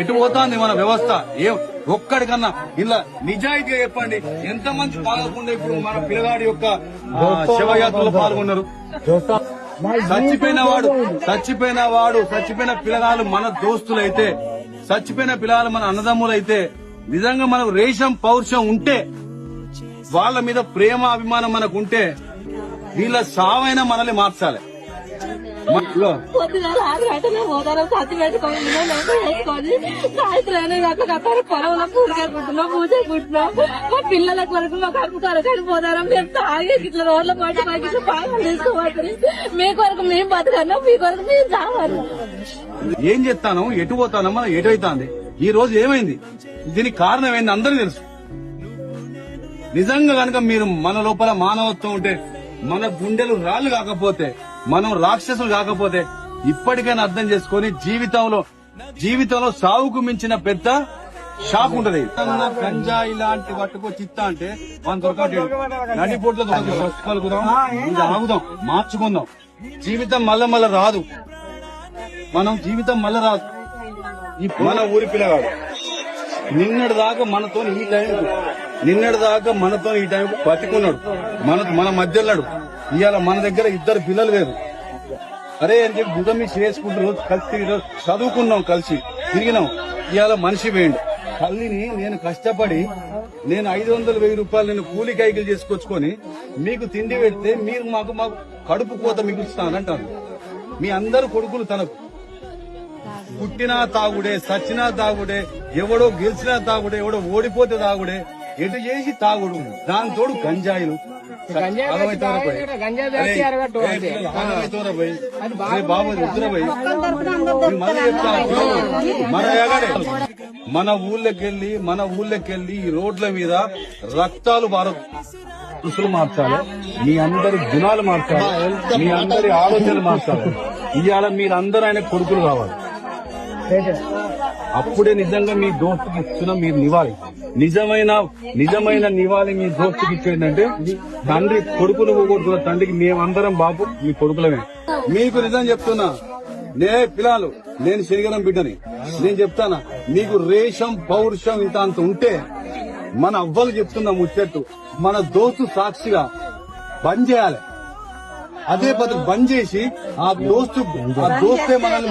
ఎటు పోతాంది మన వ్యవస్థ? ఏం ఒక్కడికన్నా ఇలా నిజాయితీగా చెప్పండి, ఎంతమంది పాల్గొండే ఇప్పుడు మన పిల్లగాడి యొక్క శవయాత్రలో పాల్గొన్నారు? చచ్చిపోయిన పిల్లగాళ్ళు మన దోస్తులైతే, చచ్చిపోయిన పిల్లగాళ్ళు మన అన్నదమ్ములైతే, నిజంగా మనకు రేషం పౌరుషం ఉంటే, వాళ్ళ మీద ప్రేమ అభిమానం మనకు ఉంటే, వీళ్ళ సావైనా మనల్ని మార్చాలి. పొద్దుగాల 6 గంటలకు పోతాను, సత్తి పెట్టుకొని సాయంత్రం పొలంలో పూజకుంటున్నాం మా పిల్లల వరకు మాకు అమ్ముతారు కానీ పోతారా మేము తాగే ఇట్లా రోడ్ల పాటు మాకు ఇట్లా బాగా తీసుకోవాలి. మీ కొరకు మేము బతకన్నా, మీ కొరకు మేము తావాలి. ఏం చెప్తాను, ఎటు పోతానో మనం ఎటువైతుంది. ఈ రోజు ఏమైంది, దీనికి కారణం ఏంది అందరూ తెలుసు. నిజంగా కనుక మీరు మన లోపల మానవత్వం ఉంటే, మన గుండెలు రాళ్లు కాకపోతే, మనం రాక్షసులు కాకపోతే, ఇప్పటికైనా అర్థం చేసుకుని జీవితంలో సాగుకు మించిన పెద్ద షాక్ ఉంటది. గంజా ఇలాంటి పట్టుకొచ్చి ఇస్తా అంటే మనం దొరకట్లేదు. నడిపోట్లో కలుగుదాం, ఇది ఆగుదాం, మార్చుకుందాం. జీవితం మళ్ళా రాదు. జీవితం మళ్ళా రాదు. మన ఊరి పిల్లగాడు నిన్నటి దాకా మనతో ఈ టైంకు బతికున్నాడు, మన మధ్యలో. ఇవాళ మన దగ్గర 2 పిల్లలు వేరు. అరే అని చెప్పి బుధం మీద చేసుకుంటూ కలిసి చదువుకున్నాం, కలిసి తిరిగినాం. ఇవాళ మనిషి వేయండి. తల్లిని నేను కష్టపడి 500,000 రూపాయలు నేను కూలి కైకిలు చేసుకొచ్చుకొని మీకు తిండి పెడితే మీరు మాకు కడుపు కోత మిగులుస్తానంటారు. మీ అందరు కొడుకులు తనకు పుట్టినా తాగుడే, సచ్చినా తాగుడే, ఎవడో గెలిచినా తాగుడే, ఎవడో ఓడిపోతే తాగుడే, ఎటు చేసి తాగుడు. దాని తోడు గంజాయిలు. మన ఊళ్ళకెళ్ళి ఈ రోడ్ల మీద రక్తాలు దుస్తులు మార్చాలి, మీ అందరి గుణాలు మార్చాలి, మీ అందరి ఆలోచనలు మార్చాలి. ఇవాళ మీరందరూ ఆయన కొడుకులు కావాలి. అప్పుడే నిజంగా మీ దోస్తుకి ఇస్తున్న మీరు నివాళి, నిజమైన నివాళి మీ దోస్తుకి ఇచ్చేందంటే, తండ్రి కొడుకును పోగొడుతున్న తండ్రికి మేమందరం బాబు మీ కొడుకులమే. మీకు నిజం చెప్తున్నా, పిల్లలు, నేను శనిగరం బిడ్డని, నేను చెప్తానా, మీకు రేషం పౌరుషం ఇంత అంత ఉంటే, మన అవ్వలు చెప్తున్నా ముచ్చట్టు, మన దోస్తు సాక్షిగా బంద్ చేయాలి. అదే పద్ధతి బంద్ చేసి ఆ దోస్తే మనల్ని